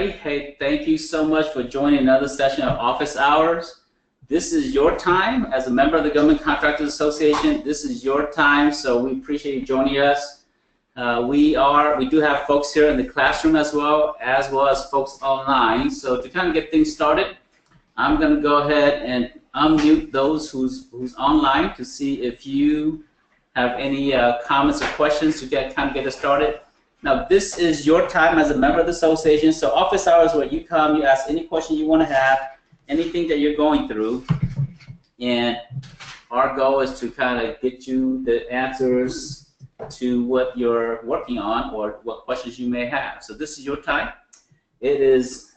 Hey, thank you so much for joining another session of Office Hours. This is your time as a member of the Government Contractors Association. This is your time, so we appreciate you joining us. We do have folks here in the classroom as well as folks online. So to kind of get things started, I'm going to go ahead and unmute those who's online to see if you have any comments or questions to kind of get us started. Now, this is your time as a member of the association. So office hours where you come, you ask any question you want to have, anything that you're going through, and our goal is to kind of get you the answers to what you're working on or what questions you may have. So this is your time. It is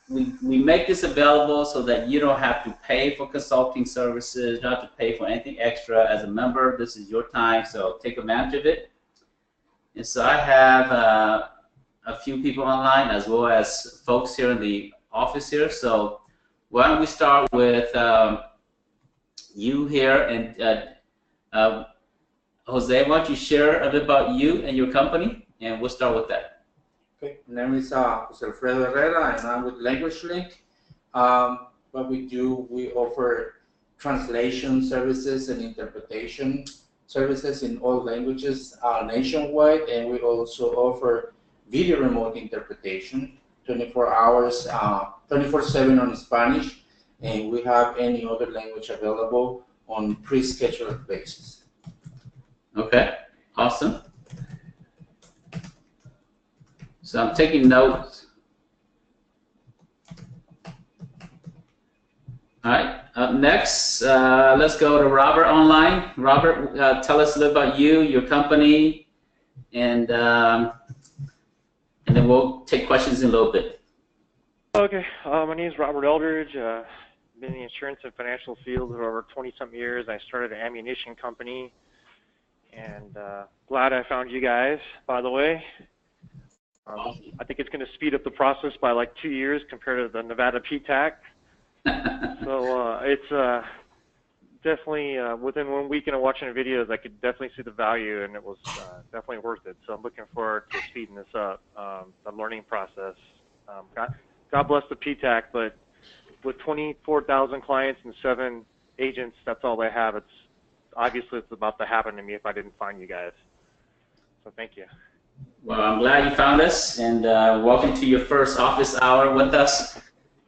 we make this available so that you don't have to pay for consulting services, don't have to pay for anything extra. As a member, this is your time, so take advantage of it. And so I have a few people online as well as folks here in the office here. So why don't we start with you here, and Jose, why don't you share a bit about you and your company, and we'll start with that. Okay, my name is Alfredo Herera, and I'm with Language Link. What we do, we offer translation services and interpretation services in all languages nationwide, and we also offer video remote interpretation 24 hours, 24/7 on Spanish, and we have any other language available on pre-scheduled basis. Okay, awesome. So I'm taking notes. All right, up next, let's go to Robert online. Robert, tell us a little about you, your company, and then we'll take questions in a little bit. Okay, my name is Robert Eldridge. Been in the insurance and financial field for over 20-something years. I started an ammunition company, and glad I found you guys, by the way. I think it's going to speed up the process by like 2 years compared to the Nevada PTAC. So it's definitely within 1 week of watching the videos, I could definitely see the value, and it was definitely worth it. So I'm looking forward to speeding this up, the learning process. God bless the PTAC, but with 24,000 clients and 7 agents, that's all they have. It's obviously it's about to happen to me if I didn't find you guys. So thank you. Well, I'm glad you found us, and welcome to your first office hour with us,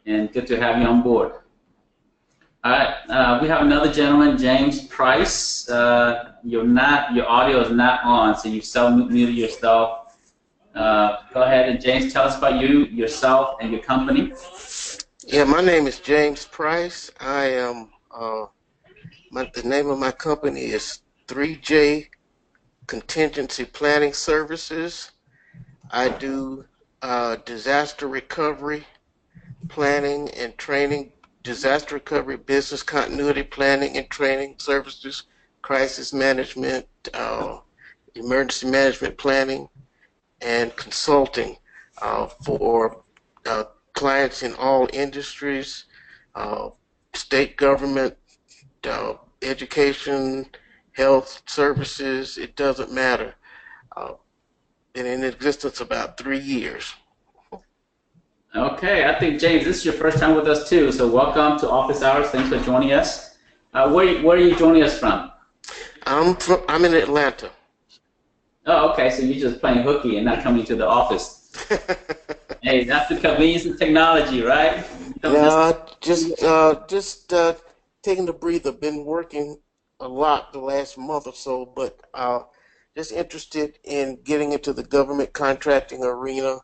and good to have you on board. All right, we have another gentleman, James Price. Your audio is not on, so you've self-muted yourself. Go ahead, and James, tell us about you, yourself, and your company. Yeah, my name is James Price. I am, the name of my company is 3J Contingency Planning Services. I do disaster recovery planning and training, disaster recovery, business continuity planning and training services, crisis management, emergency management planning, and consulting for clients in all industries, state government, education, health services, it doesn't matter. Been in existence about 3 years. Okay, I think, James, this is your first time with us too, so welcome to Office Hours. Thanks for joining us. Where are you joining us from? I'm in Atlanta. Oh, okay, so you're just playing hooky and not coming to the office. Hey, that's the convenience of technology, right? Yeah, just taking a breather. Been working a lot the last month or so, but just interested in getting into the government contracting arena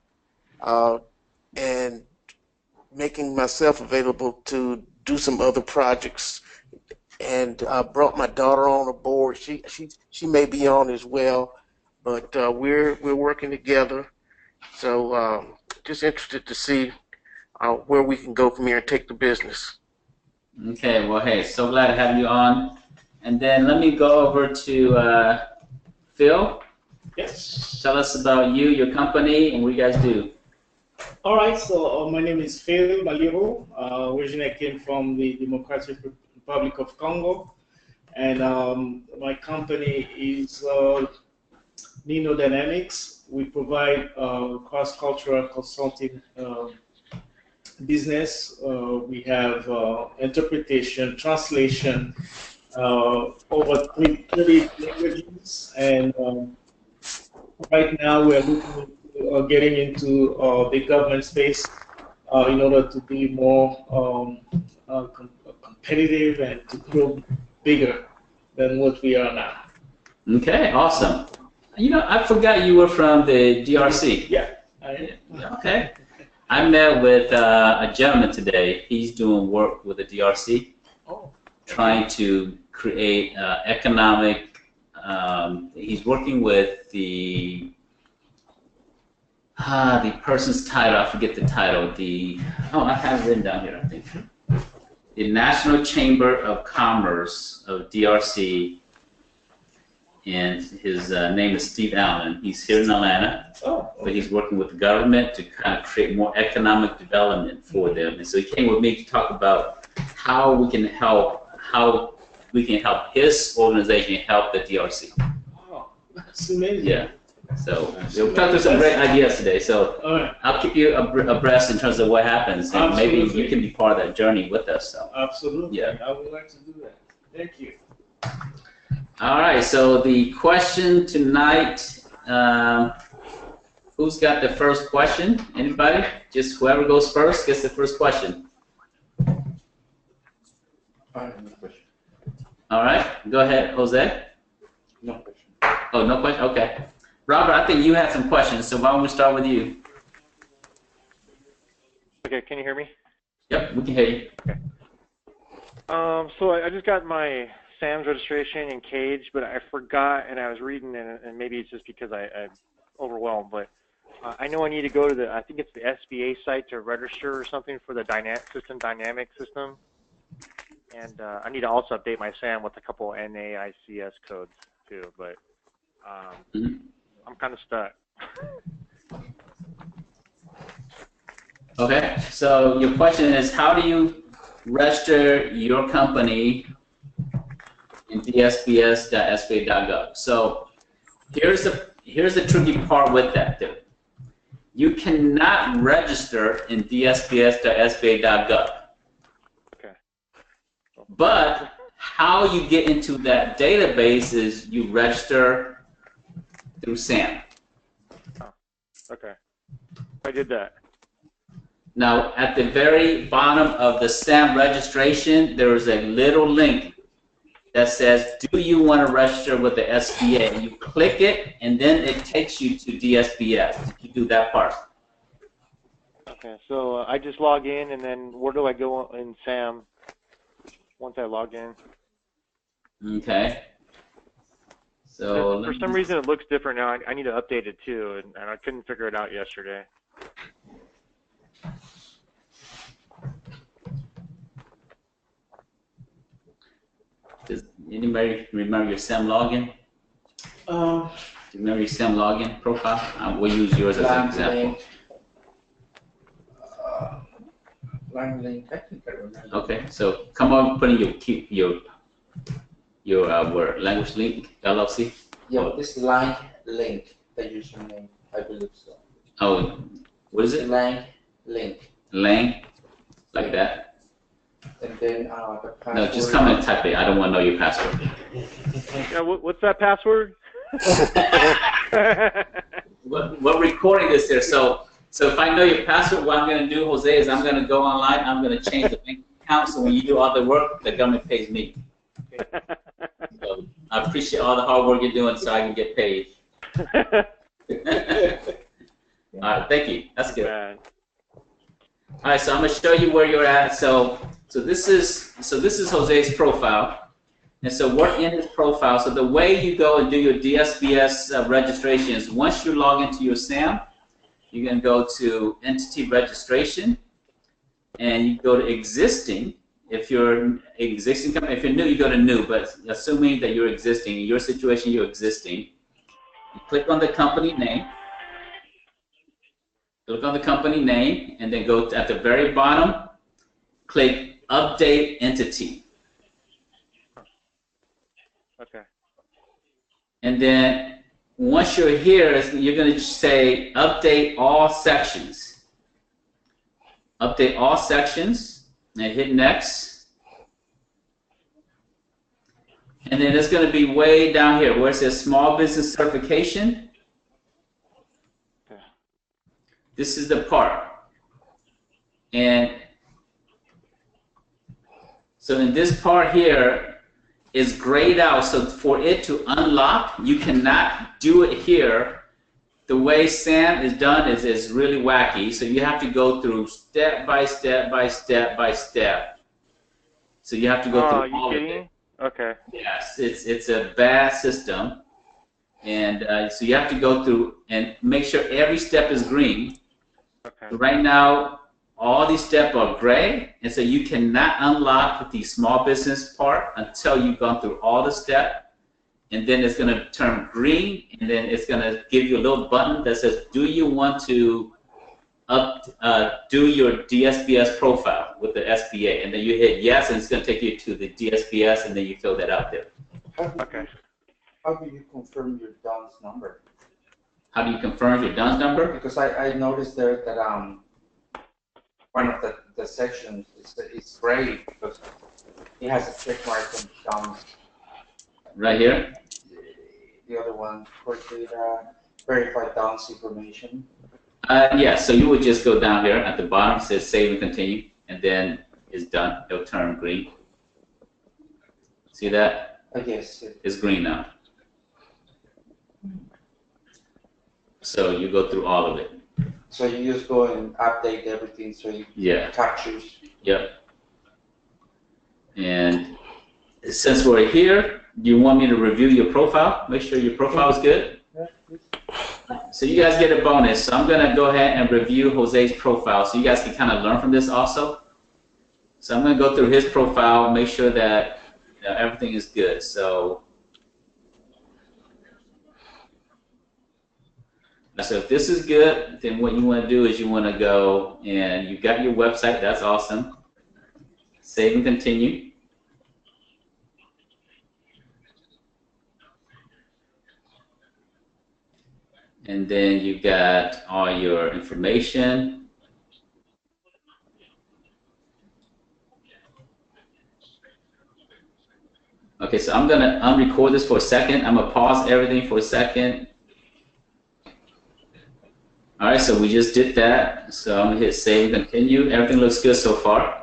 and making myself available to do some other projects. And I brought my daughter on board. She may be on as well, but we're working together. So just interested to see where we can go from here and take the business. Okay, well, hey, so glad to have you on. And then let me go over to Phil. Yes. Tell us about you, your company, and what you guys do. All right, so my name is Philemon Maliro. Originally, I came from the Democratic Republic of Congo, and my company is Neno Dynamix. we provide cross-cultural consulting business. We have interpretation, translation, over 30 languages, and right now we are looking getting into the government space in order to be more competitive and to grow bigger than what we are now. Okay, awesome. You know, I forgot you were from the DRC. Yeah, I am. Okay. I met with a gentleman today. He's doing work with the DRC, trying to create economic. He's working with the person's title. I forget the title. I have it written down here. I think the National Chamber of Commerce of DRC. And his name is Steve Allen. He's here in Atlanta, but he's working with the government to kind of create more economic development for them. And so he came with me to talk about how we can help his organization help the DRC. Oh, that's amazing. Yeah. So we'll talk through some great ideas today. So I'll keep you abreast in terms of what happens, and Absolutely. maybe you can be part of that journey with us. So. Absolutely. Yeah. I would like to do that. Thank you. All right, so the question tonight, who's got the first question? Anybody? Just whoever goes first gets the first question. I have no question. All right, go ahead, Jose. No question. Oh, no question? Okay. Robert, I think you had some questions, so why don't we start with you? Okay, can you hear me? Yep, we can hear you. Okay. So I just got my SAM's registration in Cage, but I forgot, and I was reading, and maybe it's just because I'm overwhelmed, but I know I need to go to I think it's the SBA site to register or something for the Dynamix system, and I need to also update my SAM with a couple NAICS codes too, but I'm kind of stuck. Okay, so your question is, how do you register your company in DSBS.SBA.gov? So here's the tricky part with that. You cannot register in DSBS.SBA.gov. Okay. But how you get into that database is you register through SAM. Oh, okay. I did that. Now, at the very bottom of the SAM registration, there is a little link that says, do you want to register with the SBA? And you click it, and then it takes you to DSBS. You do that part. Okay, so I just log in, and then where do I go in SAM once I log in? Okay. So for some reason, it looks different now. I need to update it too, and I couldn't figure it out yesterday. Does anybody remember your SAM login? Do you remember your SAM login profile? We'll use yours as an example. Line link, I think I remember. Okay, so come on, put in your language link, LLC. Yeah, this line link, the username, I believe so. Oh, what is it? Line link. Lang, like that. And then the password. No, just come and type it. I don't want to know your password. Yeah, what's that password? We're recording this here, so if I know your password, what I'm going to do, Jose, is I'm going to go online. I'm going to change the bank account, so when you do all the work, the government pays me. Okay? So I appreciate all the hard work you're doing, so I can get paid. All right, thank you. That's good. All right, so I'm going to show you where you're at. So this is Jose's profile, and so we're in his profile. So the way you go and do your DSBS registration is once you log into your SAM, you're going to go to Entity Registration, and you go to Existing. If you're existing company, if you're new, you go to New. But assuming that you're existing, in your situation, you're existing. You click on the company name. Click on the company name, and then go to, at the very bottom, click Update Entity. Okay. And then once you're here, you're going to say update all sections. Update all sections and hit next. And then it's going to be way down here where it says small business certification. Okay. This is the part. And so in this part here is grayed out. So for it to unlock, you cannot do it here. The way SAM is done is really wacky. So you have to go through step by step by step by step. So you have to go through all of it. Okay. Yes, it's a bad system. And so you have to go through and make sure every step is green. Okay. So right now, all these steps are gray, and so you cannot unlock the small business part until you've gone through all the steps. And then it's going to turn green, and then it's going to give you a little button that says, do you want to do your DSBS profile with the SBA? And then you hit yes, and it's going to take you to the DSBS, and then you fill that out there. Okay. How do you confirm your DUNS number? How do you confirm your DUNS number? Because I noticed there that one of the sections is gray because it has a check mark on DUNS. Right here? The other one, for data, verified DUNS information. Yeah, so you would just go down here at the bottom, it says save and continue, and then it's done. It'll turn green. See that? Yes. It's green now. So you go through all of it. So you just go and update everything so you captures. Yep. And since we're here, you want me to review your profile? Make sure your profile is good? So you guys get a bonus. So I'm going to go ahead and review Jose's profile so you guys can kind of learn from this also. So I'm going to go through his profile, make sure that everything is good. So if this is good, then what you want to do is you want to go and you got your website. That's awesome. Save and continue. And then you got all your information. Okay, so I'm gonna unrecord this for a second. I'm gonna pause everything for a second. All right, so we just did that. So I'm gonna hit save and continue. Everything looks good so far.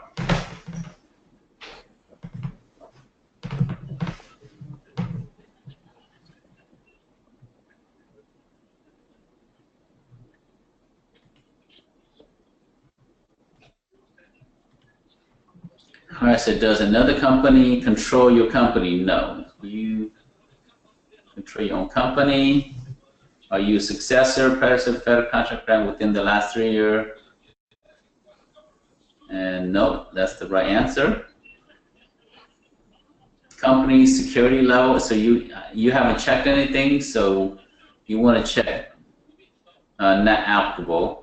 All right, so does another company control your company? No. You control your own company. Are you a successor, predecessor, federal contract grant within the last 3 years? And no, that's the right answer. Company security level, so you haven't checked anything, so you want to check not applicable.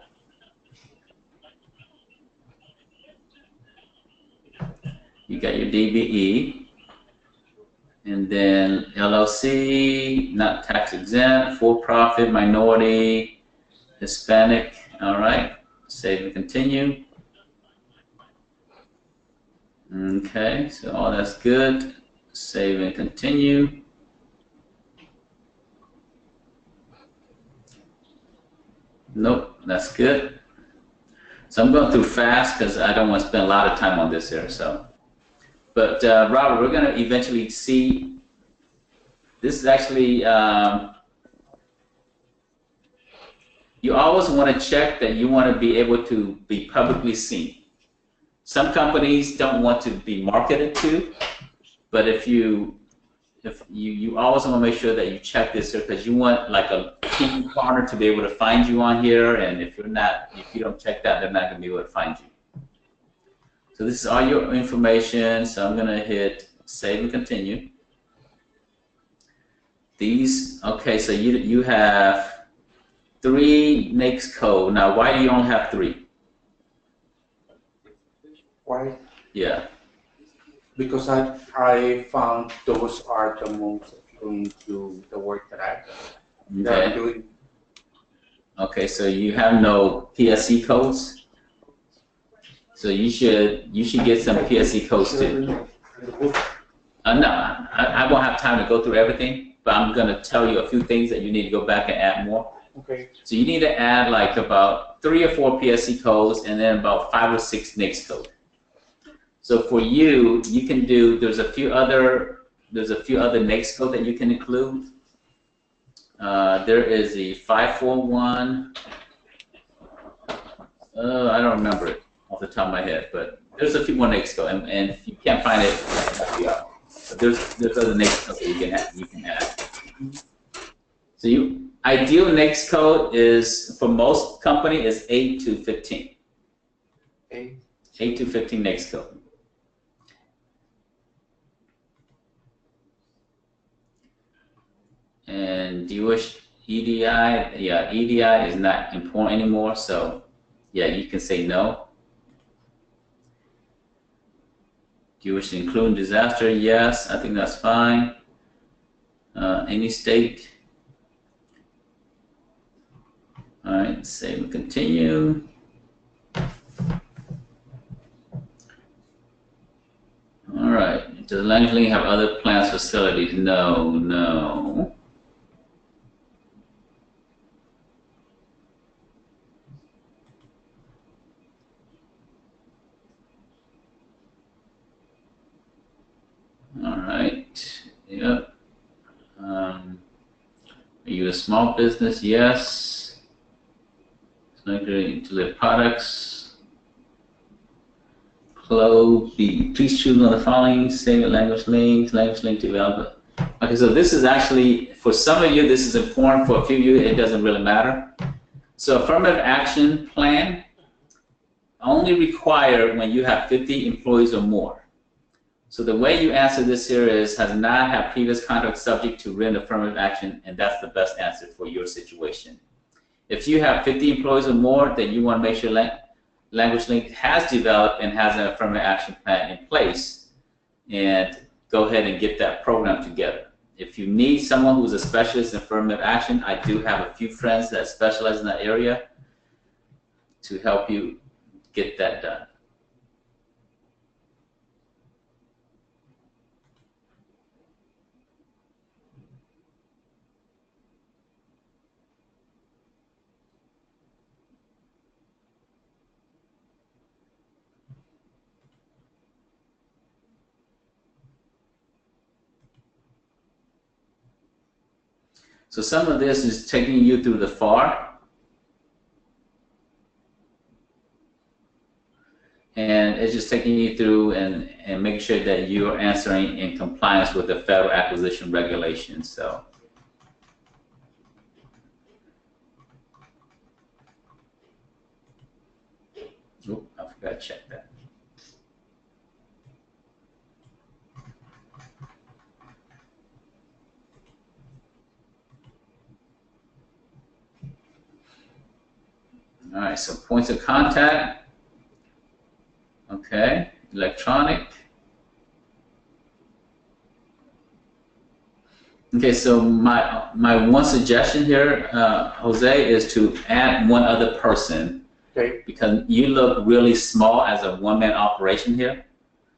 You got your DBE, and then LLC, not tax exempt, for-profit, minority, Hispanic. All right, save and continue. Okay, so all that's good. Save and continue. Nope, that's good. So I'm going through fast because I don't want to spend a lot of time on this here. So. But Robert, we're going to eventually see, this is actually, you always want to check that you want to be able to be publicly seen. Some companies don't want to be marketed to, but if you always want to make sure that you check this here because you want like a key partner to be able to find you on here, and if you don't check that, they're not going to be able to find you. So this is all your information, so I'm going to hit save and continue. These, okay, so you have 3 NAICS code. Now, why do you only have 3? Why? Yeah. Because I found those are the most appealing to the work that I've done. that I'm Okay. doing. Okay, so you have no PSC codes? So you should get some PSC codes too. No, I won't have time to go through everything, but I'm going to tell you a few things that you need to go back and add more. Okay. So you need to add like about 3 or 4 PSC codes and then about 5 or 6 NAICS code. So for you, you can do, there's a few other NAICS code that you can include. There is the 541, I don't remember it off the top of my head, but there's a few more NAICS code, and if you can't find it, help you out. But there's other NAICS code that you can add. So ideal NAICS code is, for most company, is 8 to 15. 8 to 15 NAICS code. And do you wish EDI? Yeah, EDI is not important anymore, so yeah, you can say no. Do you wish to include disaster? Yes, I think that's fine. Any state. All right, save and continue. All right, does Language Link have other plants facilities? No, no. All right, yep. Are you a small business? Yes. To live products. Close B. Please choose one of the following. Save language link developer. Okay, so this is actually, for some of you, this is important. For a few of you, it doesn't really matter. So affirmative action plan only required when you have 50 employees or more. So the way you answer this here is, has not had previous contract subject to written affirmative action, and that's the best answer for your situation. If you have 50 employees or more, then you want to make sure Language Link has developed and has an affirmative action plan in place, and go ahead and get that program together. If you need someone who's a specialist in affirmative action, I do have a few friends that specialize in that area to help you get that done. So some of this is taking you through the FAR. And it's just taking you through and making sure that you are answering in compliance with the federal acquisition regulations. So. Oh, I forgot to check that. All right, so points of contact. Okay, electronic. Okay, so my one suggestion here, Jose, is to add one other person. Okay. Because you look really small as a one-man operation here.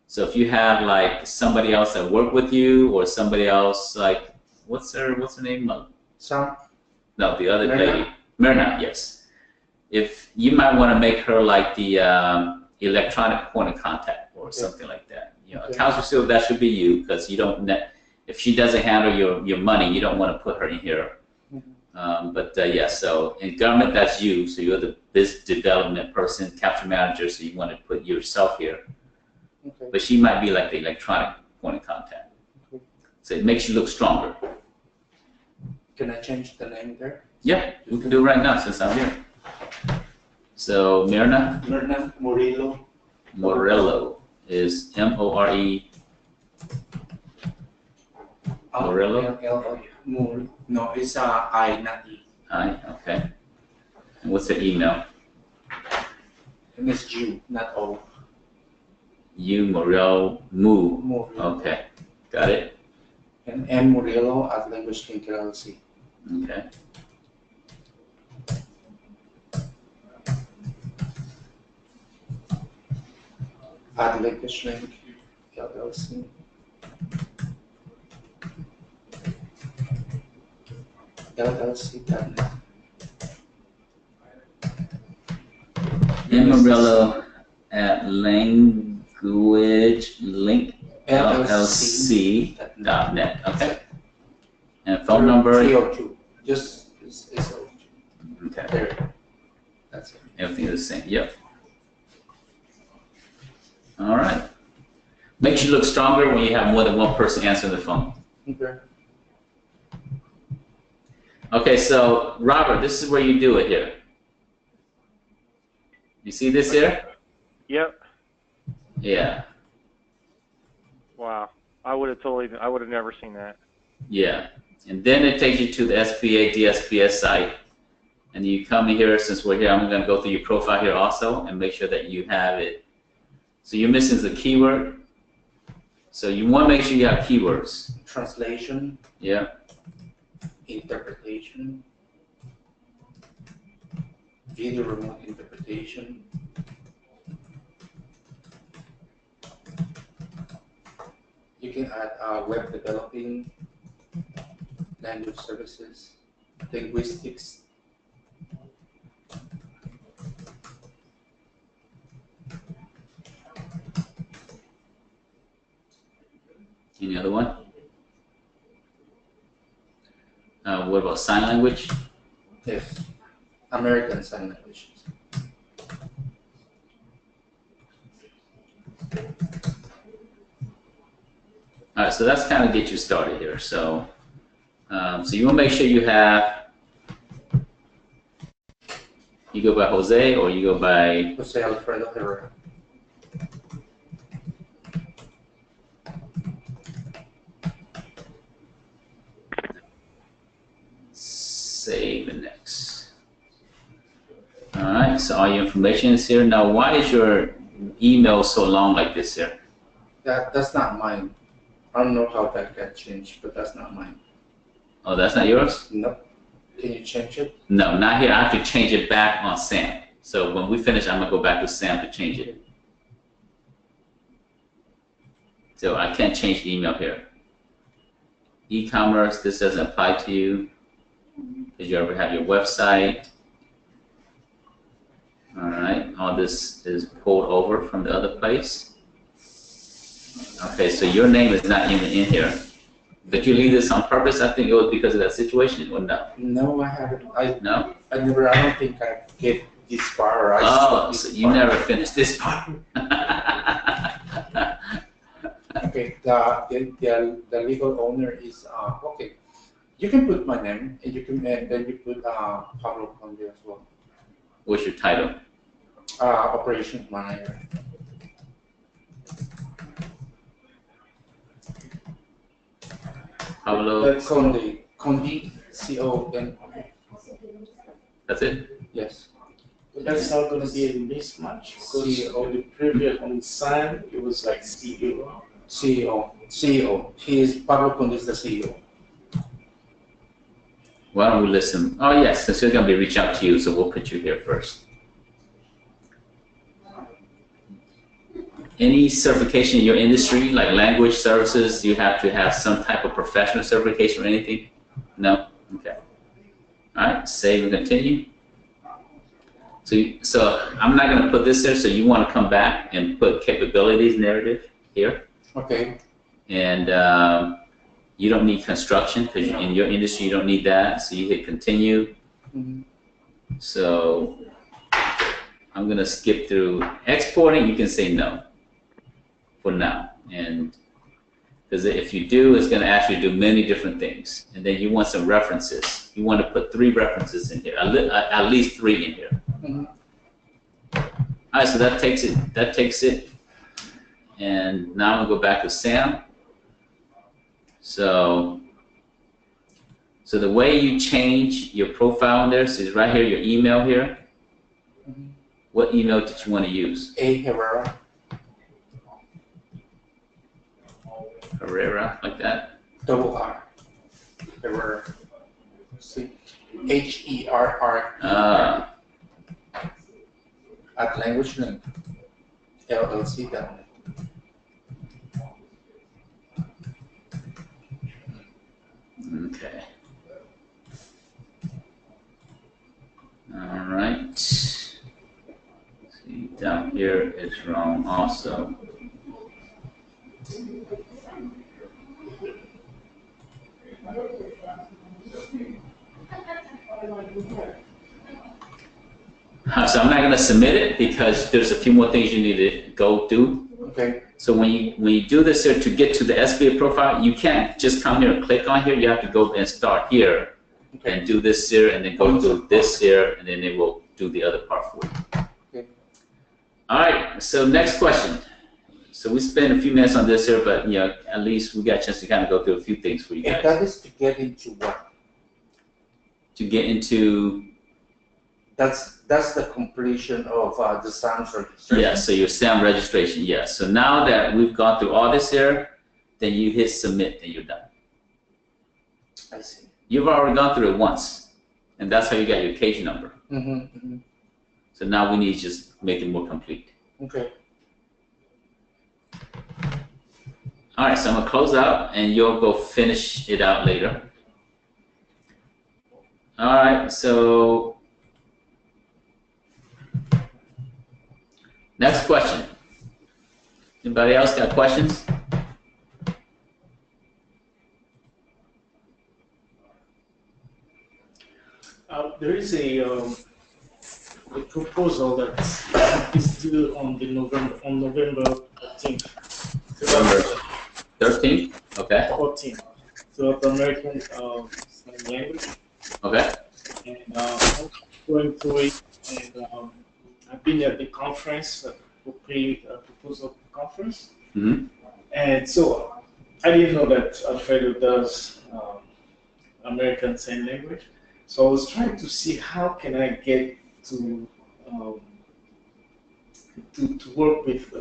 So if you have like somebody else that work with you, or somebody else like, what's her name? Sam? No, the other lady. Myrna, yes. If you might want to make her like the electronic point of contact or something like that. You know, accounts receivable, that should be you, because you don't. If she doesn't handle your money, you don't want to put her in here. Yeah, so in government, that's you. So you're the business development person, capture manager. So you want to put yourself here. Okay. But she might be like the electronic point of contact. Okay. So it makes you look stronger. Can I change the name there? Yeah, we can do it right now since I'm here. So Myrna? Myrna Murillo. Murillo is M-O-R-E. Murillo? No, it's I, not E. I, okay. And what's the email? And it's U, not O. U, Murillo, Murillo. Okay, got it. And M. Murillo at Language Link LLC. Okay. Add linkage link, LLC. LLC.net. Amarillo at language link LLC.net. Okay. And phone number? 302. Just it's 02. Okay. There you go. That's it. Everything is the same. Yep. All right. Makes you look stronger when you have more than one person answering the phone. Okay. Okay, so Robert, this is where you do it here. You see this here? Yep. Yeah. Wow. I would have never seen that. Yeah. And then it takes you to the SBA DSBS site. And you come here, since we're here, I'm going to go through your profile here also and make sure that you have it. So you're missing the keyword. So you want to make sure you have keywords. Translation. Yeah. Interpretation. Video remote interpretation. You can add web developing, language services, linguistics. Any other one? What about sign language? Yes. American Sign Language. All right, so that's kind of get you started here. So, so you want to make sure you have. You go by Jose or you go by Jose Alfredo Herera. Save and next. All right, so all your information is here. Now, why is your email so long like this here? That's not mine. I don't know how that got changed, but that's not mine. Oh, that's not yours? No. Can you change it? No, not here. I have to change it back on SAM. So when we finish, I'm going to go back to SAM to change it. So I can't change the email here. E-commerce, this doesn't apply to you because you already have your website. All right, all this is pulled over from the other place. Okay, so your name is not even in here. Did you leave this on purpose? I think it was because of that situation, or no? No, I haven't. No? I don't think I get this far. So you never finished this part. Okay, the legal owner is okay. You can put my name, and you can then you put Pablo Conde as well. What's your title? Operations manager. Pablo. Conde, C-O-N. That's it? Yes. But that's not going to be a mismatch because on the previous on SAM it was like CEO. CEO. Pablo Conde is the CEO. Why don't we listen? Oh yes, since we're going to be reaching out to you, so we'll put you here first. Any certification in your industry, like language services, you have to have some type of professional certification or anything? No? Okay. All right, save and continue. So I'm not going to put this there, so you want to come back and put capabilities narrative here. Okay. And you don't need construction because in your industry you don't need that, so you hit continue. Mm-hmm. So I'm going to skip through exporting. You can say no for now, and because if you do, it's going to ask you to do many different things, and then you want some references. You want to put 3 references in here, at least 3 in here. Mm-hmm. All right, so that takes it. That takes it, and now I'm going to go back to SAM. So the way you change your profile in there, so it's right here, your email here. Mm-hmm. What email did you want to use? A. Herera. Herera, like that? Double R. Herera. See, HERR at Language Link, LLC.net. Okay. All right. See, down here it's wrong also. So I'm not going to submit it because there's a few more things you need to go do. Okay. So when you do this here to get to the SBA profile, you can't just come here and click on here. You have to go and start here and do this here, and then go to this here, and then it will do the other part for you. Okay. All right. So next question. So we spent a few minutes on this here, but at least we got a chance to kind of go through a few things for you guys. And that is to get into what? To get into. That's the completion of the SAM's registration. Yeah, so your SAM registration, yes. So now that we've gone through all this here, then you hit submit and you're done. I see. You've already gone through it once, and that's how you got your case number. So now we need to just make it more complete. Okay. All right, so I'm going to close out, and you'll go finish it out later. All right, so next question. Anybody else got questions? There is a proposal that is due on November 13th. November 13th? Okay. 14th. So the American Sign Language. Okay. And I'm going through it, and I've been at the conference, proposal conference. And so I didn't know that Alfredo does American Sign Language. So I was trying to see how can I get to work with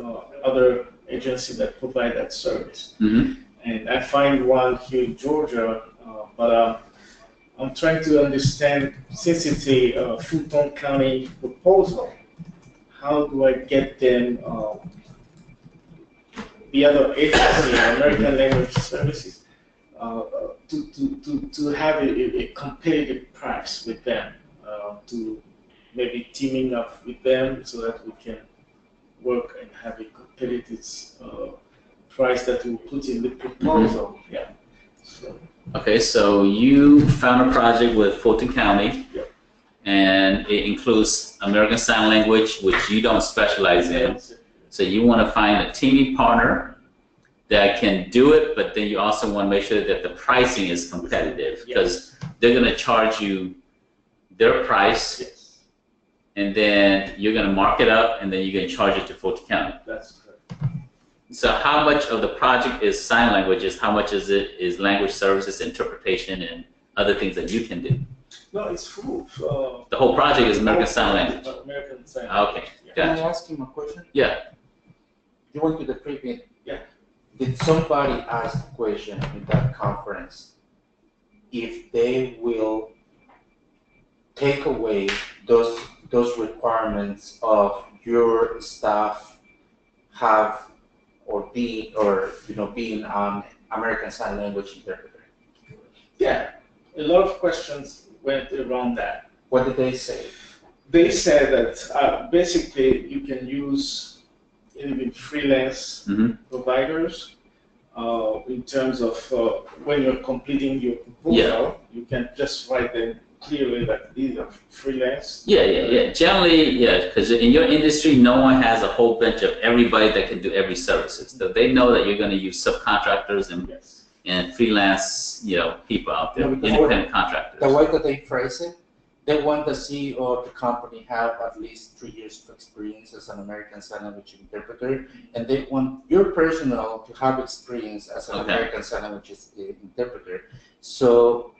other agencies that provide that service. And I find one here in Georgia, but I'm trying to understand, since it's a Fulton County proposal, how do I get them, the other agency, American Language Services, to have a competitive price with them, to maybe teaming up with them so that we can work and have a competitive price that we put in the proposal. Yeah. So. Okay, so you found a project with Fulton County, and it includes American Sign Language, which you don't specialize in. So you want to find a teaming partner that can do it, but then you also want to make sure that the pricing is competitive, because they're going to charge you their price, and then you're going to mark it up, and then you're going to charge it to Fulton County. That's correct. So how much of the project is sign languages? How much is it is language services, interpretation, and other things that you can do? No, it's full. The whole project is American Sign Language. American Sign Language. Okay, Can I gotcha. ask him a question? Yeah. You went to the preview. Yeah. Did somebody ask the question in that conference if they will take away those requirements of your staff have or being American Sign Language interpreter? Yeah, a lot of questions went around that. What did they say? They said that basically you can use even freelance providers in terms of when you're completing your proposal, you can just write them clearly that these are freelance. Yeah. Generally, because in your industry, no one has a whole bunch of everybody that can do every services. So they know that you're going to use subcontractors and freelance, people out there, independent contractors. The way that they phrase it, they want the CEO of the company have at least 3 years of experience as an American Sign Language interpreter, and they want your personnel to have experience as an American Sign Language interpreter. So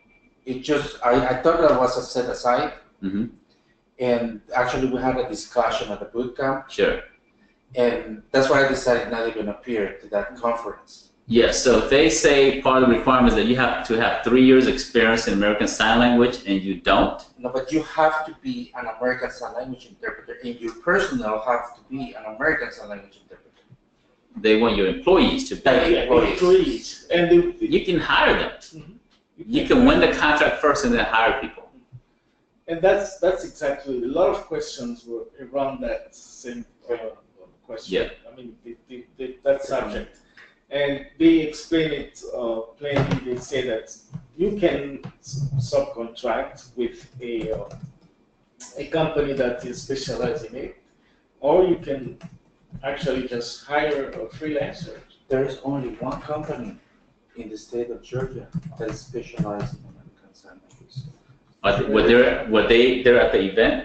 it just, I thought that was a set aside, and actually we had a discussion at the boot camp. Sure. And that's why I decided not even appear to that conference. Yes, so if they say part of the requirement is that you have to have 3 years experience in American Sign Language and you don't. No, but you have to be an American Sign Language interpreter, and your personnel have to be an American Sign Language interpreter. They want your employees to be. Employees. And You can hire them. Mhm. You can win the contract first and then hire people. And that's exactly, a lot of questions were around that same question. Yeah. I mean, that subject. And they explain it plainly. They say that you can subcontract with a company that is specialized in it, or you can actually just hire a freelancer. There is only one company in the state of Georgia that is specialized in American Sign Language. Were they there at the event?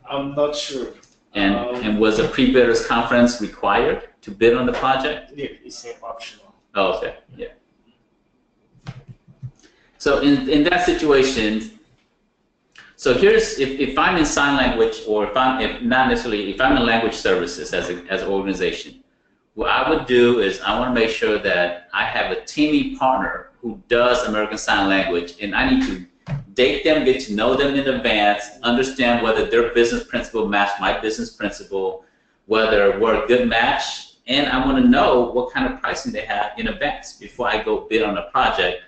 I'm not sure. And was a pre-bidders conference required to bid on the project? It's optional. Oh, okay, yeah. So in that situation, so here's, if I'm in sign language, or if I'm in language services as an organization, what I would do is I want to make sure that I have a teaming partner who does American Sign Language, and I need to date them, get to know them in advance, understand whether their business principle match my business principle, whether we're a good match, and I want to know what kind of pricing they have in advance before I go bid on a project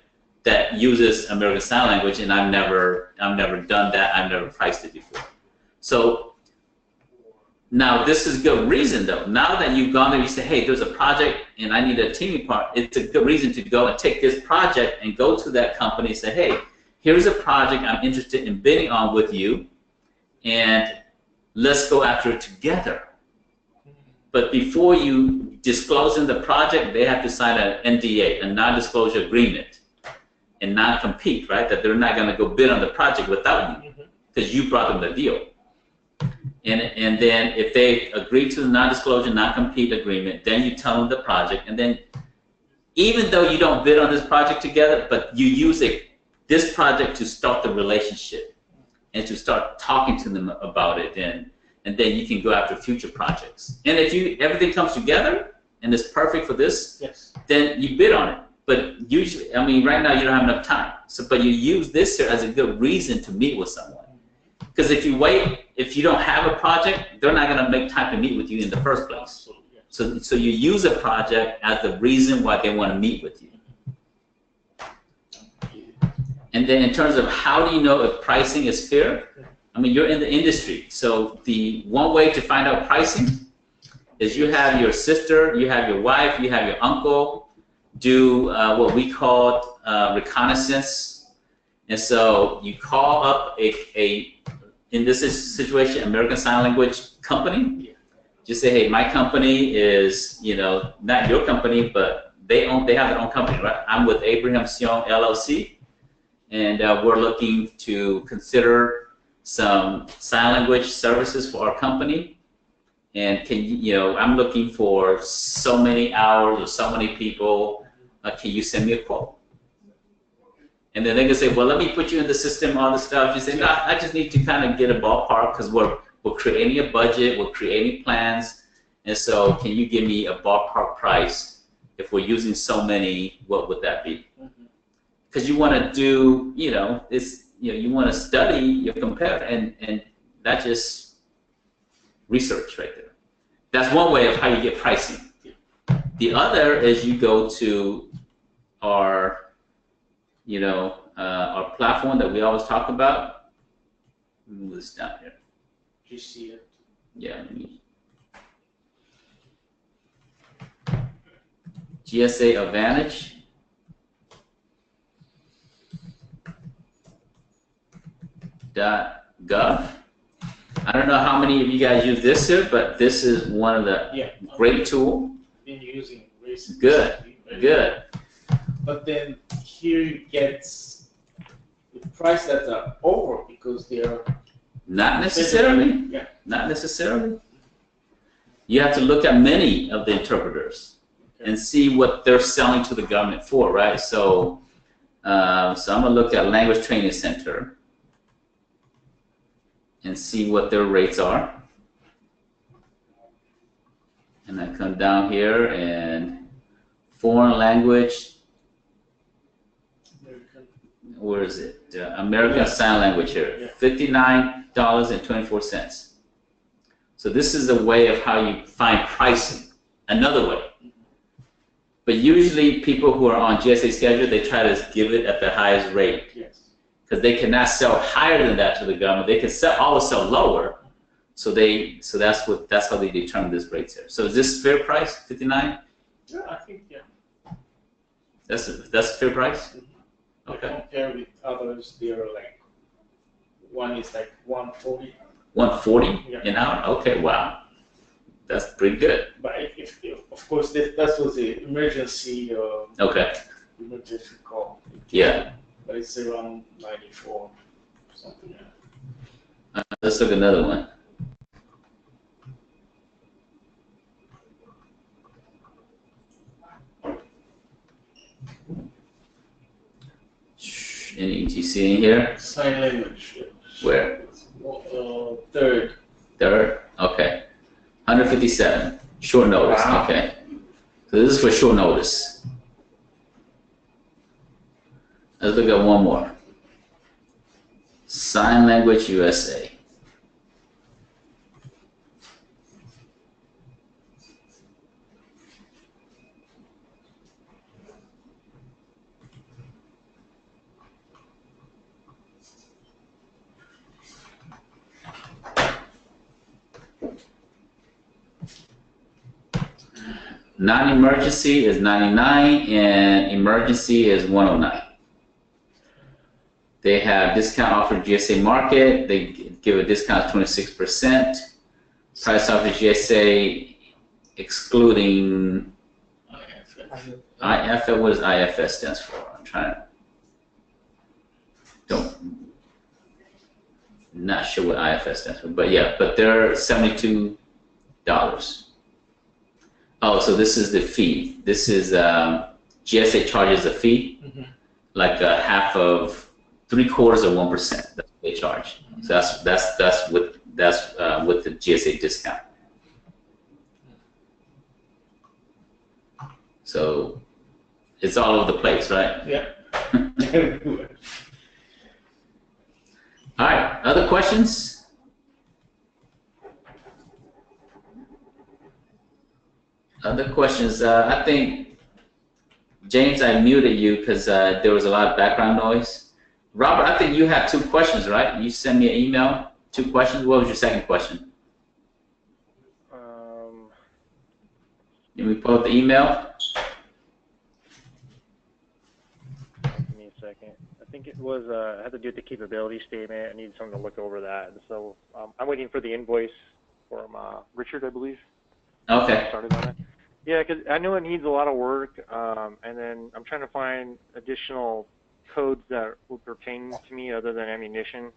that uses American Sign Language, and I've never done that, I've never priced it before. So now this is good reason though. Now that you've gone there, you say, hey, there's a project and I need a teaming partner. It's a good reason to go and take this project and go to that company and say, hey, here's a project I'm interested in bidding on with you, and let's go after it together. But before you disclose in the project, they have to sign an NDA, a non-disclosure agreement, and non-compete, right? That they're not going to go bid on the project without you, because you brought them the deal. And then if they agree to the non-disclosure, non-compete agreement, then you tell them the project, and then even though you don't bid on this project together, but you use this project to start the relationship and to start talking to them about it, and then you can go after future projects. And if everything comes together and it's perfect for this, yes, then you bid on it. But usually, I mean, right now you don't have enough time. So, but you use this here as a good reason to meet with someone. Because if you wait, if you don't have a project, they're not going to make time to meet with you in the first place. So you use a project as the reason why they want to meet with you. And then in terms of how do you know if pricing is fair? I mean, you're in the industry. So the one way to find out pricing is you have your sister, you have your wife, you have your uncle do what we call reconnaissance. And so you call up in this situation, American Sign Language company. Just say, hey, my company is, not your company, but they have their own company, right? I'm with Abraham Sion LLC. And we're looking to consider some sign language services for our company. And I'm looking for so many hours or so many people. Can you send me a quote? And then they can say, well, let me put you in the system, all the stuff. You say, no, I just need to kind of get a ballpark because we're creating a budget, we're creating plans. And so can you give me a ballpark price? If we're using so many, what would that be? Because you want to do, you want to study your competitor, and that's just research right there. That's one way of how you get pricing. The other is you go to our platform that we always talk about. Let me move this down here. Do you see it? Yeah. GSA Advantage. .gov. I don't know how many of you guys use this here, but this is one of the great tool. Been using recently. Good. But then here you get the price that are over because they are not necessarily. Yeah. Not necessarily. You have to look at many of the interpreters and see what they're selling to the government for, right? So, so I'm gonna look at Language Training Center and see what their rates are. And I come down here, and Foreign language. American. Where is it? American Sign Language here. Yeah. $59.24. So this is a way of how you find pricing. Another way. But usually people who are on GSA schedule, they try to give it at the highest rate. Yes. Because they cannot sell higher than that to the government. They can always sell lower. So that's how they determine this rates here. So is this fair price? 59? Yeah, I think yeah. That's a fair price? Mm-hmm. Okay. Compare with others, they're like one is like 140. 140 Yeah. an hour? Okay, wow. That's pretty good. But if of course that was the emergency Okay. emergency call. Yeah. But it's around 94 something like that. Let's look at another one. Any ETC in here? Sign language. Where? Third. Third? Okay. 157. Short notice. Wow. Okay. So this is for short notice. Let's look at one more. Sign Language USA. Non-emergency is 99 and emergency is 109. They have discount offer GSA market. They give a discount of 26%. Price offer GSA excluding IFS. What does IFS stands for? I'm trying to. Not sure what IFS stands for, but yeah, but they're $72. Oh, so this is the fee. This is GSA charges a fee, like a half of 3/4 of 1%. That's what they charge. So that's with the GSA discount. So it's all over the place, right? Yeah. All right. Other questions? Other questions? I think, James, I muted you because there was a lot of background noise. Robert, I think you had 2 questions, right? You sent me an email, 2 questions. What was your second question? Can we pull up the email? Give me a second. I think it was had to do with the capability statement. I need someone to look over that. And so I'm waiting for the invoice from Richard, I believe. Okay. Started on it. Yeah, because I know it needs a lot of work, and then I'm trying to find additional codes that will pertain to me other than ammunition.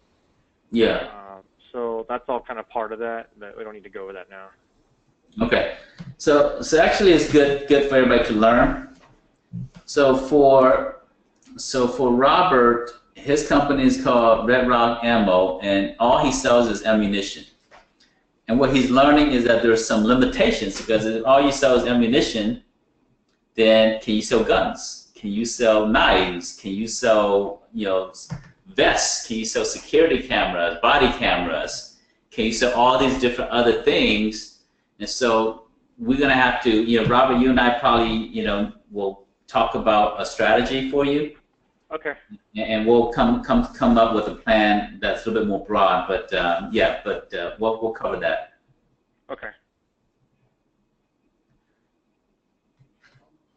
Yeah. So that's all kind of part of that, but we don't need to go over that now. Okay. So actually, it's good for everybody to learn. So for Robert, his company is called Red Rock Ammo, and all he sells is ammunition. And what he's learning is that there's some limitations, because if all you sell is ammunition, then can you sell guns? Can you sell knives? Can you sell, vests? Can you sell security cameras, body cameras? Can you sell all these different other things? And so we're gonna have to, Robert, you and I probably, will talk about a strategy for you. Okay. And we'll come up with a plan that's a little bit more broad, but we'll cover that. Okay.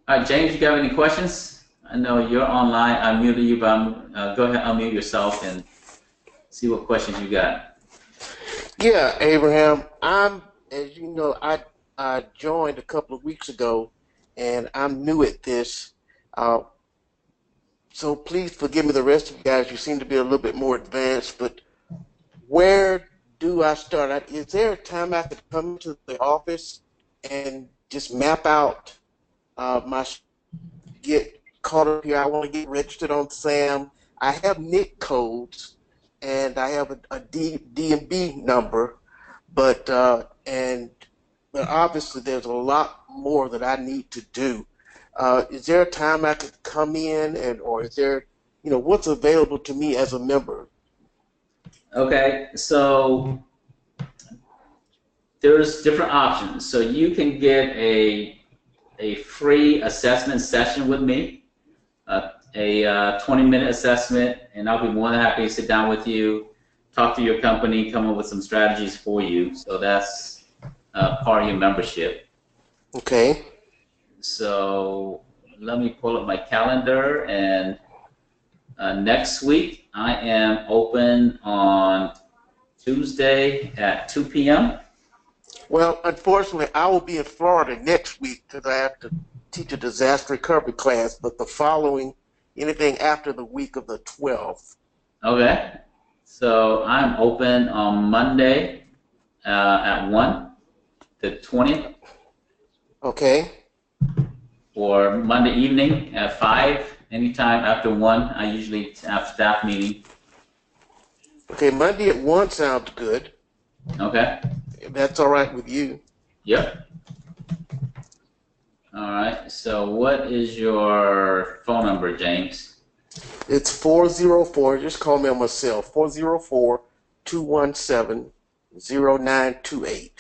All right, James, you got any questions? I know you're online. I muted you, but go ahead, unmute yourself and see what questions you got. Yeah, Abraham. As you know, I joined a couple of weeks ago, and I'm new at this. So please forgive me, the rest of you guys. You seem to be a little bit more advanced, but where do I start? Is there a time I could come to the office and just map out get caught up here? I want to get registered on SAM. I have NIC codes, and I have a DMB number, but obviously there's a lot more that I need to do. Is there a time I could come in, or is there, what's available to me as a member? Okay, so there's different options. So you can get a free assessment session with me, a 20-minute assessment, and I'll be more than happy to sit down with you, talk to your company, come up with some strategies for you. So that's part of your membership. Okay. So let me pull up my calendar, and next week I am open on Tuesday at 2 p.m. Well, unfortunately, I will be in Florida next week because I have to teach a disaster recovery class, but the following, anything after the week of the 12th. Okay. So I'm open on Monday at 1, the 20th. Okay. Or Monday evening at 5, anytime after 1. I usually have staff meeting. Okay, Monday at 1 sounds good. Okay. If that's all right with you. Yep. All right. So what is your phone number, James? It's 404, just call me on my cell, 404-217-0928.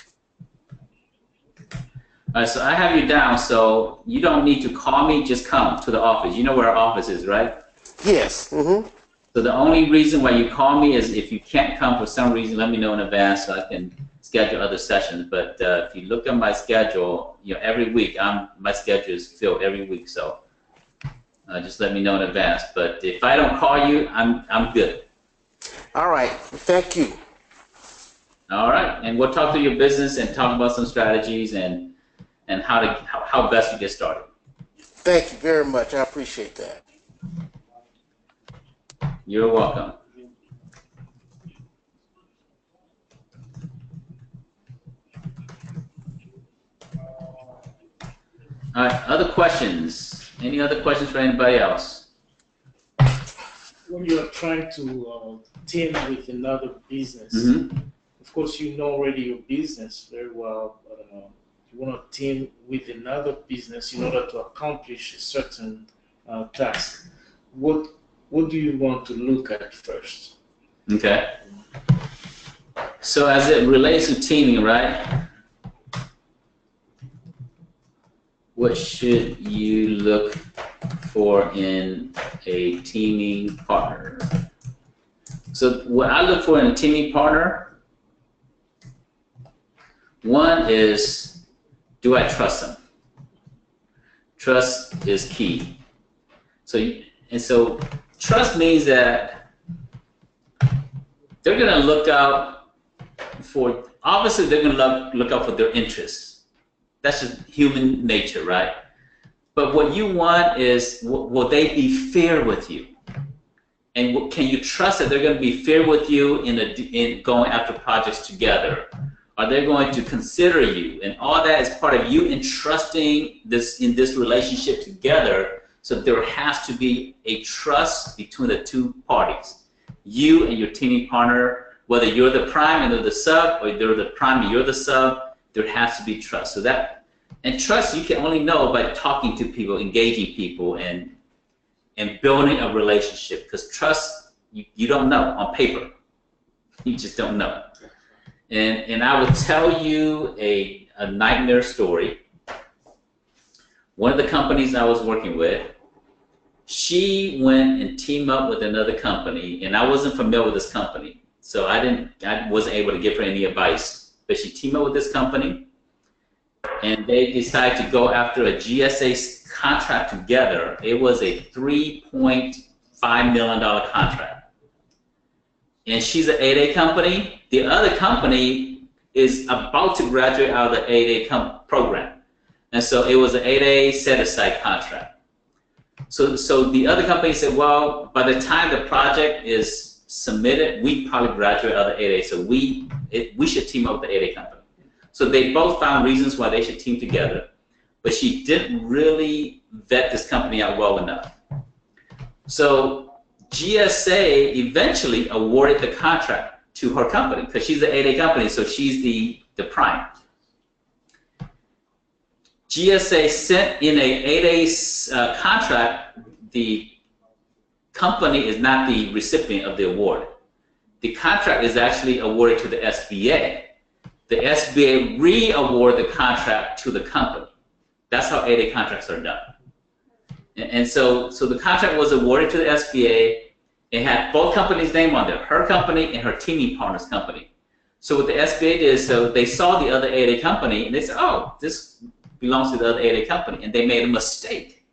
All right, so I have you down, so you don't need to call me, just come to the office. You know where our office is, right? Yes. Mm-hmm. So the only reason why you call me is if you can't come for some reason, let me know in advance so I can schedule other sessions. But if you look at my schedule, every week, my schedule is filled every week, so just let me know in advance. But if I don't call you, I'm good. All right. Thank you. All right, and we'll talk through your business and talk about some strategies and how best to get started. Thank you very much. I appreciate that. You're welcome. All right, other questions? Any other questions for anybody else? When you're trying to team with another business, of course you know already your business very well, but you want to team with another business in order to accomplish a certain task. What do you want to look at first? Okay. So as it relates to teaming, right? What should you look for in a teaming partner? So what I look for in a teaming partner, one is, do I trust them? Trust is key. So trust means that they're going to look out for, obviously they're going to look out for their interests. That's just human nature, right? But what you want is, will they be fair with you? And can you trust that they're going to be fair with you in going after projects together? Are they going to consider you? And all that is part of you entrusting in this relationship together. So there has to be a trust between the two parties, you and your teaming partner. Whether you're the prime and they're the sub, or they're the prime and you're the sub, there has to be trust. And trust you can only know by talking to people, engaging people, and building a relationship. Because trust, you don't know on paper. You just don't know. And I will tell you a nightmare story. One of the companies I was working with, she went and teamed up with another company, and I wasn't familiar with this company, so I wasn't able to give her any advice. But she teamed up with this company, and they decided to go after a GSA contract together. It was a $3.5 million contract. And she's an 8A company. The other company is about to graduate out of the 8A program. And so it was an 8A set-aside contract. So the other company said, well, by the time the project is submitted, we probably graduate out of the 8A, so we should team up with the 8A company. So they both found reasons why they should team together, but she didn't really vet this company out well enough. So GSA eventually awarded the contract to her company because she's the 8A company, so she's the prime. GSA sent in a 8A contract. The company is not the recipient of the award. The contract is actually awarded to the SBA. The SBA re-award the contract to the company. That's how 8A contracts are done. And so the contract was awarded to the SBA. It had both companies' name on there, her company and her teaming partner's company. So what the SBA did is, so they saw the other 8A company and they said, oh, this belongs to the other 8A company, and they made a mistake.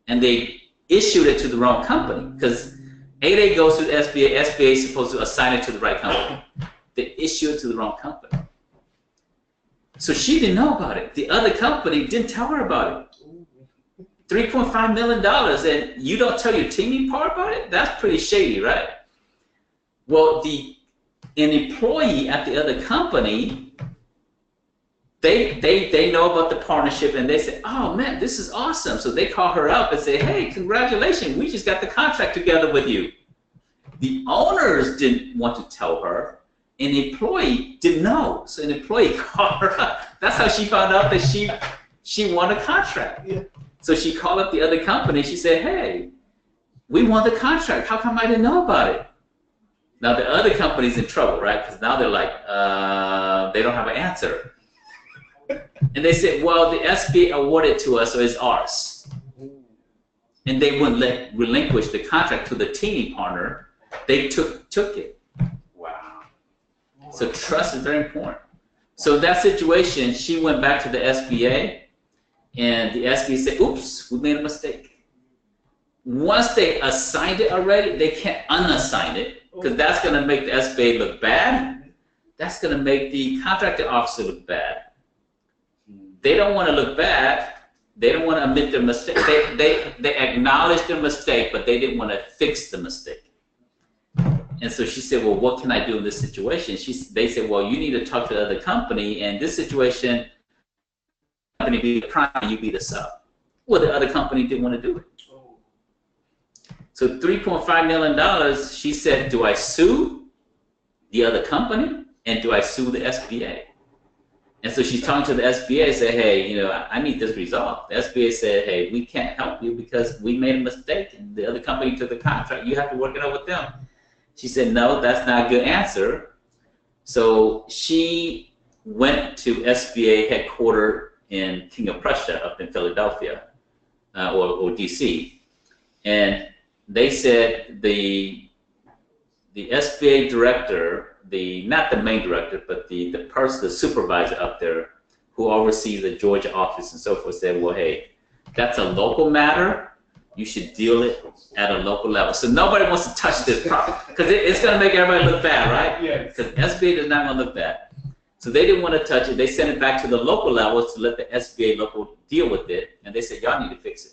And they issued it to the wrong company, because 8A goes to the SBA, SBA is supposed to assign it to the right company. They issued it to the wrong company. So she didn't know about it. The other company didn't tell her about it. $3.5 million, and you don't tell your teaming part about it? That's pretty shady, right? Well, an employee at the other company, they know about the partnership, and they say, oh man, this is awesome. So they call her up and say, hey, congratulations, we just got the contract together with you. The owners didn't want to tell her. An employee didn't know. So an employee called her up. That's how she found out that she won a contract. Yeah. So she called up the other company. She said, hey, we won the contract. How come I didn't know about it? Now the other company's in trouble, right? Because now they're like, they don't have an answer. And they said, well, the SBA awarded to us, so it's ours. And they wouldn't relinquish the contract to the teaming partner. They took it. Wow. So trust is very important. So that situation, she went back to the SBA, and the SBA said, oops, we made a mistake. Once they assigned it already, they can't unassign it, because that's going to make the SBA look bad. That's going to make the contracting officer look bad. They don't want to look bad. They don't want to admit their mistake. They acknowledged their mistake, but they didn't want to fix the mistake. And so she said, well, what can I do in this situation? They said, well, you need to talk to the other company. And this situation, company be the prime, you be the sub. Well, the other company didn't want to do it. So $3.5 million, she said, do I sue the other company? And do I sue the SBA? And so she's talking to the SBA and said, hey, you know, I need this resolved. The SBA said, hey, we can't help you because we made a mistake and the other company took the contract. You have to work it out with them. She said, no, that's not a good answer. So she went to SBA headquartered in King of Prussia up in Philadelphia or DC. And they said the SBA director, not the main director, but the person, the supervisor up there who oversees the Georgia office and so forth said, well, hey, that's a local matter. You should deal it at a local level. So nobody wants to touch this problem because it's going to make everybody look bad, right? Yeah. Because SBA does not want to look bad. So they didn't want to touch it. They sent it back to the local levels to let the SBA local deal with it. And they said, y'all need to fix it.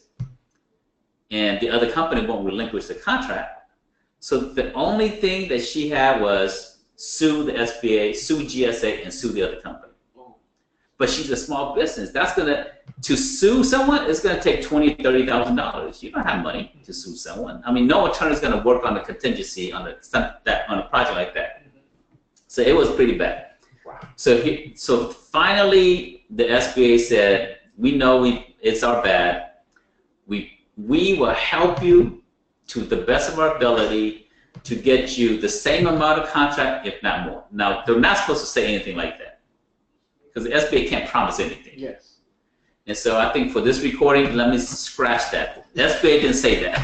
And the other company won't relinquish the contract. So the only thing that she had was sue the SBA, sue GSA, and sue the other company. But she's a small business. That's to sue someone, it's gonna take $20,000, $30,000. You don't have money to sue someone. I mean, no attorney is gonna work on the contingency on a project like that. So it was pretty bad. Wow. So finally, the SBA said, we know it's our bad. We will help you to the best of our ability to get you the same amount of contract, if not more. Now, they're not supposed to say anything like that because the SBA can't promise anything. Yes. And so I think for this recording, let me scratch that. The SBA didn't say that.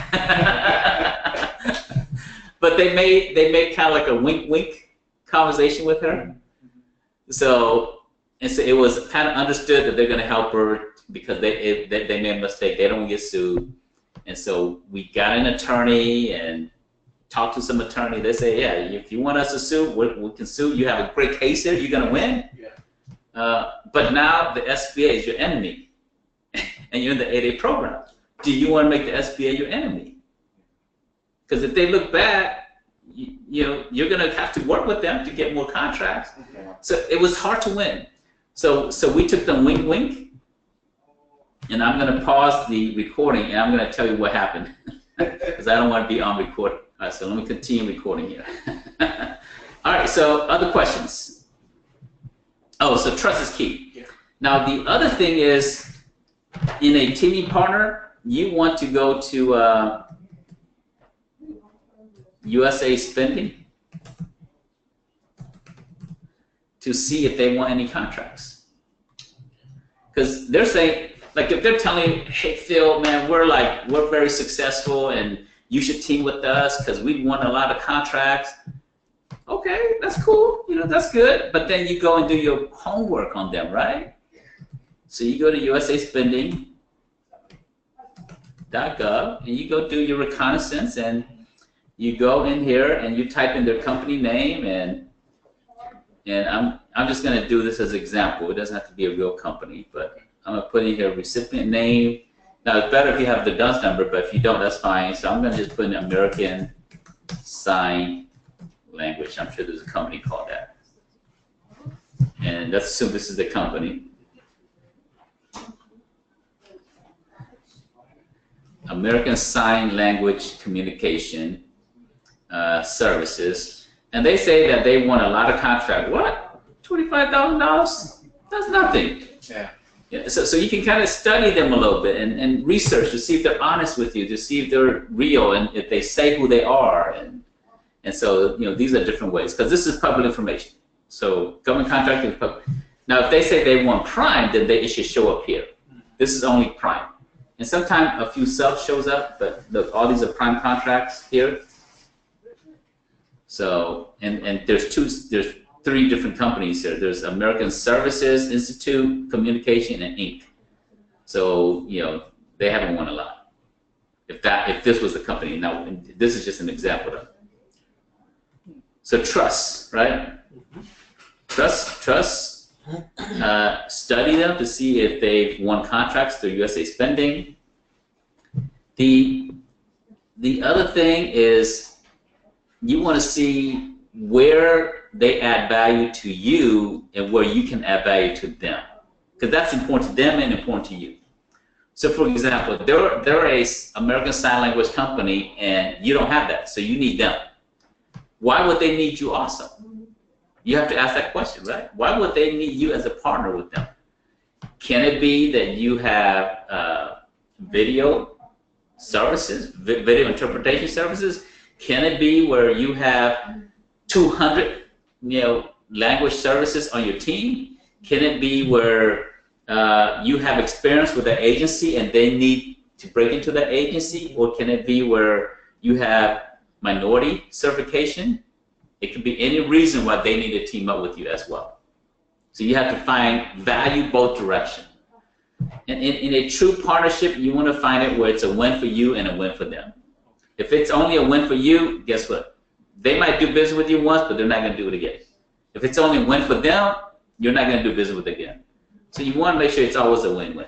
But they made kind of like a wink-wink conversation with her. So it was kind of understood that they're going to help her because they made a mistake. They don't want to get sued. And so we got an attorney and talked to some attorney. They say, yeah, if you want us to sue, we can sue. You have a great case here. You're going to win. Yeah. But now the SBA is your enemy. And you're in the 8A program. Do you want to make the SBA your enemy? Because if they look bad, you're going to have to work with them to get more contracts. Okay. So it was hard to win. So we took the wink-wink. And I'm going to pause the recording, and I'm going to tell you what happened, because I don't want to be on record. All right, so let me continue recording here. All right, so other questions? Oh, so trust is key. Yeah. Now the other thing is, in a teaming partner, you want to go to USA Spending to see if they want any contracts. Because they're saying, like if they're telling you, hey Phil, man, we're very successful and you should team with us because we won a lot of contracts. Okay, that's cool, that's good. But then you go and do your homework on them, right? So you go to USA Spending.gov and you go do your reconnaissance, and you go in here and you type in their company name, and I'm just going to do this as an example. It doesn't have to be a real company, but I'm going to put in here recipient name. Now it's better if you have the DUNS number, but if you don't, that's fine. So I'm going to just put in American Sign Language. I'm sure there's a company called that. And let's assume this is the company. American Sign Language Communication Services, and they say that they won a lot of contracts. What? $25,000? That's nothing. Yeah. So you can kind of study them a little bit and research to see if they're honest with you, to see if they're real and if they say who they are, and so these are different ways, because this is public information. So government contracting is public. Now if they say they won prime, then it should show up here. This is only prime. And sometimes a few subs shows up, but look, all these are prime contracts here. So, and there's three different companies here. There's American Services Institute, Communication, and Inc. So, they haven't won a lot. If this was the company. Now, this is just an example of it. So trust, right? Trust. Study them to see if they've won contracts through USA Spending. The other thing is you want to see where they add value to you and where you can add value to them, because that's important to them and important to you. So for example, they're a American Sign Language company and you don't have that, so you need them. Why would they need you also? You have to ask that question, right? Why would they need you as a partner with them? Can it be that you have video services, video interpretation services? Can it be where you have 200, language services on your team? Can it be where you have experience with an agency and they need to break into that agency? Or can it be where you have minority certification? It could be any reason why they need to team up with you as well. So you have to find value both directions. And in a true partnership, you want to find it where it's a win for you and a win for them. If it's only a win for you, guess what? They might do business with you once, but they're not going to do it again. If it's only a win for them, you're not going to do business with them again. So you want to make sure it's always a win-win.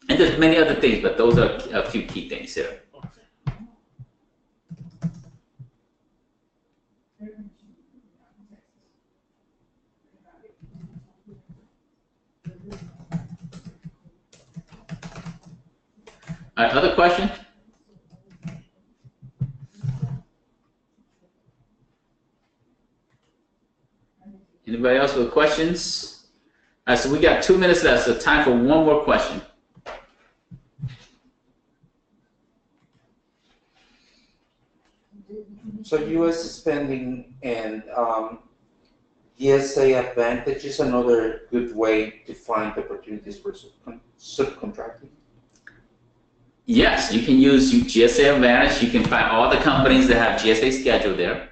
And there's many other things, but those are a few key things here. All right, other question? Anybody else with questions? All right, so we got 2 minutes left, so time for one more question. So U.S. Spending and DSA Advantage is another good way to find opportunities for subcontracting? Yes, you can use GSA Advantage. You can find all the companies that have GSA scheduled there,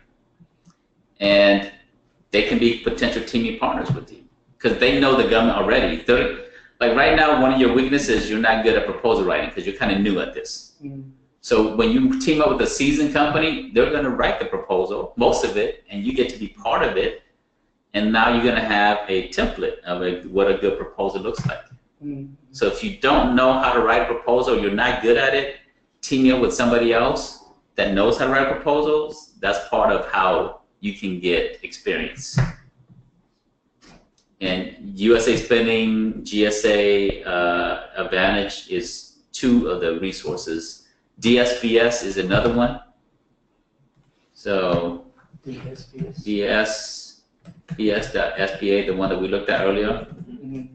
and they can be potential teaming partners with you because they know the government already. Like right now, one of your weaknesses is you're not good at proposal writing because you're kind of new at this. Mm-hmm. So when you team up with a seasoned company, they're going to write the proposal, most of it, and you get to be part of it. And now you're going to have a template of what a good proposal looks like. Mm-hmm. So if you don't know how to write a proposal, you're not good at it, teaming up with somebody else that knows how to write proposals, that's part of how you can get experience. And USA Spending, GSA Advantage is two of the resources. DSBS is another one. So DSBS. DSBS.SBA, the one that we looked at earlier. Mhm.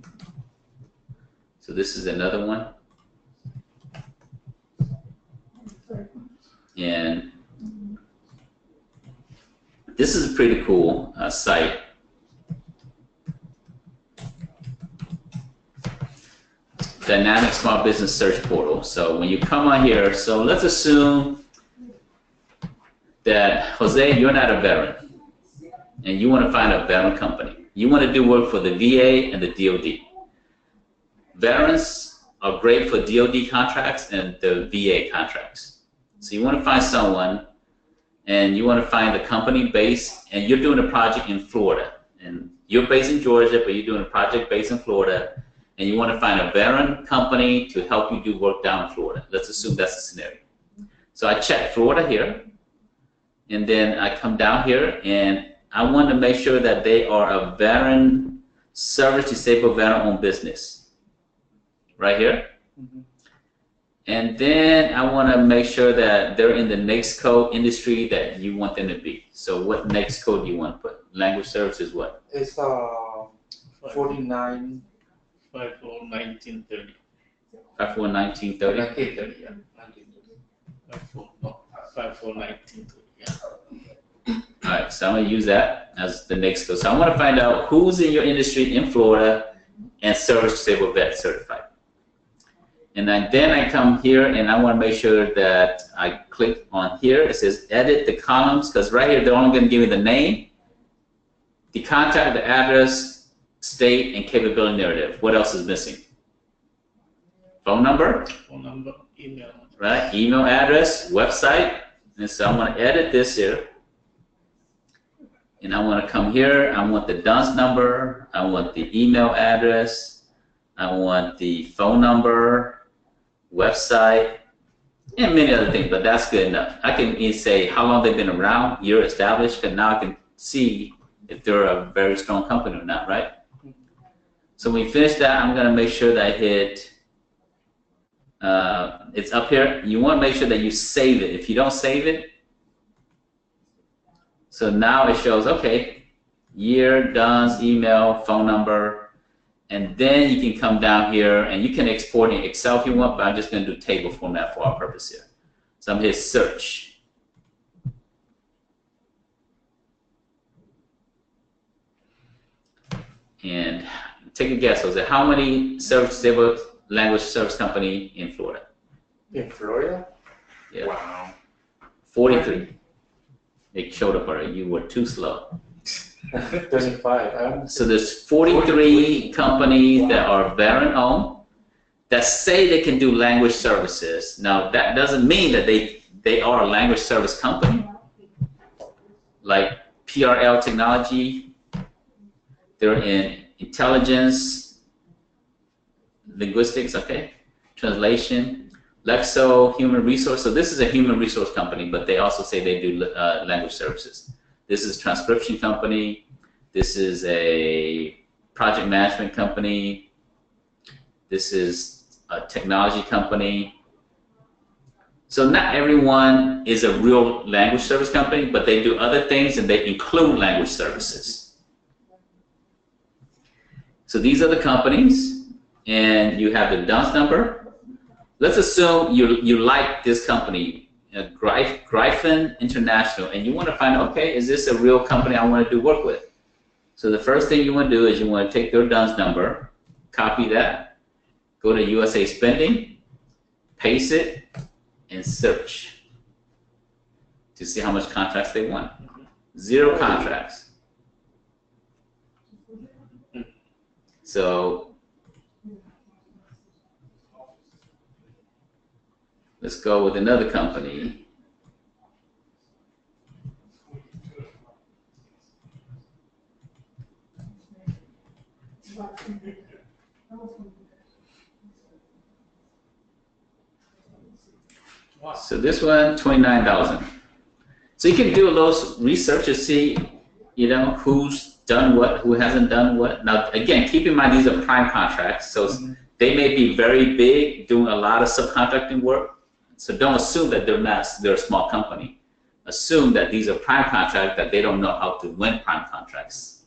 So this is another one. And this is a pretty cool site. Dynamix Small Business Search Portal. So when you come on here, so let's assume that, Jose, you're not a veteran, and you want to find a veteran company. You want to do work for the VA and the DOD. Veterans are great for DOD contracts and the VA contracts. So you want to find someone, and you want to find a company based, and you're doing a project in Florida. And you're based in Georgia, but you're doing a project based in Florida, and you want to find a veteran company to help you do work down in Florida. Let's assume that's the scenario. So I check Florida here, and then I come down here, and I want to make sure that they are a veteran, service disabled veteran-owned business. Right here. Mhm. And then I want to make sure that they're in the NAICS code industry that you want them to be. So what NAICS code do you want to put? Language services what? It's 49. 541930. 541930. 1930, yeah. 541930. Yeah. All right, so I'm going to use that as the NAICS code. So I want to find out who's in your industry in Florida and service disabled vet certified. And then I come here and I want to make sure that I click on here. It says edit the columns, because right here they're only going to give me the name, the contact, the address, state, and capability narrative. What else is missing? Phone number? Phone number, email. Right, email address, website. And so I want to edit this here. And I want to come here. I want the DUNS number. I want the email address. I want the phone number, website, and many other things, but that's good enough. I can even say how long they've been around, year established, and now I can see if they're a very strong company or not, right? So when we finish that, I'm going to make sure that I hit, it's up here. You want to make sure that you save it. If you don't save it, so now it shows, okay, year, DUNS, email, phone number, and then you can come down here and you can export in Excel if you want, but I'm just going to do table format for our purpose here. So I'm going to hit search. And take a guess, Jose, how many service disabled language service company in Florida? In Florida? Yeah. Wow. 43. It showed up already. You were too slow. 25. So there's 43 companies that are veteran-owned that say they can do language services. Now, that doesn't mean that they are a language service company. Like PRL Technology, they're in intelligence, linguistics, okay, translation, Lexo, human resource. So this is a human resource company, but they also say they do language services. This is a transcription company. This is a project management company. This is a technology company. So not everyone is a real language service company, but they do other things and they include language services. So these are the companies, and you have the DUNS number. Let's assume you like this company, Gryphon International, and you want to find, okay, is this a real company I want to do work with? So the first thing you want to do is you want to take their DUNS number, copy that, go to USA Spending, paste it, and search to see how much contracts they want. 0 contracts. So let's go with another company. So this one, 29,000. So you can do a little research to see, who's done what, who hasn't done what. Now, again, keep in mind these are prime contracts, so they may be very big, doing a lot of subcontracting work. So don't assume that they're a small company. Assume that these are prime contracts, that they don't know how to win prime contracts.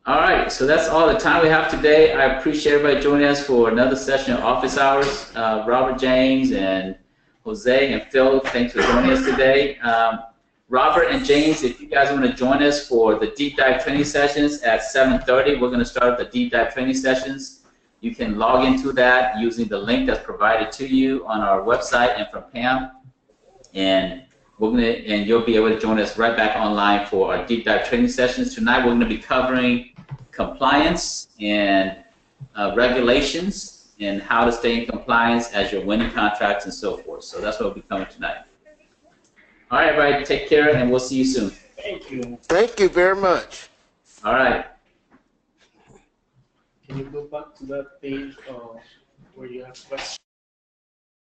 All right, so that's all the time we have today. I appreciate everybody joining us for another session of Office Hours. Robert, James, and Jose and Phil, thanks for joining us today. Robert and James, if you guys want to join us for the deep dive training sessions at 7:30, we're going to start the deep dive training sessions. You can log into that using the link that's provided to you on our website and from Pam, and you'll be able to join us right back online for our deep dive training sessions. Tonight we're going to be covering compliance and regulations and how to stay in compliance as you're winning contracts and so forth. So that's what will be coming tonight. All right, everybody, take care, and we'll see you soon. Thank you. Thank you very much. All right. Can you go back to that page where you have questions?